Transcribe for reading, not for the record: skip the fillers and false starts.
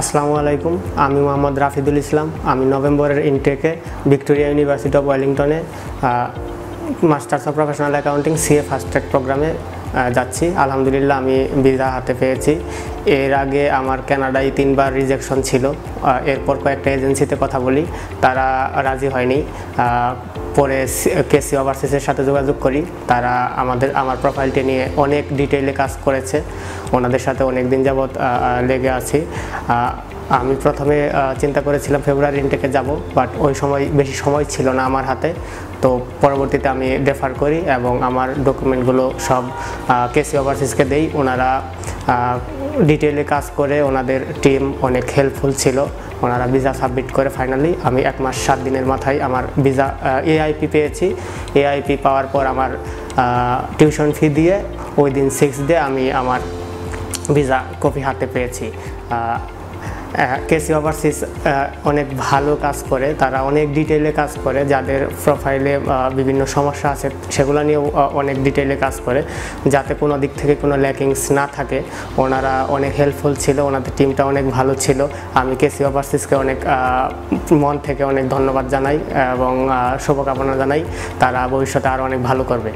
আসসালামু আলাইকুম, আমি মোহাম্মদ রাফিদুল ইসলাম। আমি নভেম্বরের ইনটেকে ভিক্টোরিয়া ইউনিভার্সিটি অফ ওয়েলিংটনে masters of professional accounting CA fast track প্রোগ্রামে যাচ্ছি। আলহামদুলিল্লাহ আমি ভিসা হাতে পেয়েছি। এর আগে আমার কানাডায় 3বার রিজেকশন ছিল। এরপর কয়েকটা এজেন্সিতে কথা বলি, তারা রাজি হয়নি। পরে কেসি ওভারসিসের সাথে যোগাযোগ করি, তারা আমার প্রোফাইলটি নিয়ে অনেক ডিটেইলে কাজ করেছে। ওনাদের সাথে অনেক দিন যাবৎ লেগে আছি। আমি প্রথমে চিন্তা করেছিলাম ফেব্রুয়ারি ইনটেকে যাব, বাট ওই সময় বেশি সময় ছিল না আমার হাতে। তো পরবর্তীতে আমি ডেফার করি এবং আমার ডকুমেন্টগুলো সব কেসি ওভারসিসকে দেই। ওনারা ডিটেইলে কাজ করে, ওনাদের টিম অনেক হেল্পফুল ছিল। ওনারা ভিসা সাবমিট করে ফাইনালি আমি 1 মাস 7 দিনের মাথায় আমার ভিসা এআইপি পেয়েছি। এআইপি পাওয়ার পর আমার টিউশন ফি দিয়ে ওই দিন 6 ডে আমি আমার ভিসা কপি হাতে পেয়েছি। কেসি ওভারসিস অনেক ভালো কাজ করে, তারা অনেক ডিটেইলে কাজ করে। যাদের প্রোফাইলে বিভিন্ন সমস্যা আছে সেগুলো নিয়েও অনেক ডিটেইলে কাজ করে, যাতে কোনো দিক থেকে কোনো ল্যাকিংস না থাকে। ওনারা অনেক হেল্পফুল ছিল, ওনাদের টিমটা অনেক ভালো ছিল। আমি কেসি ওভারসিসকে অনেক মন থেকে অনেক ধন্যবাদ জানাই এবং শুভকামনা জানাই। তারা ভবিষ্যতে আরও অনেক ভালো করবে।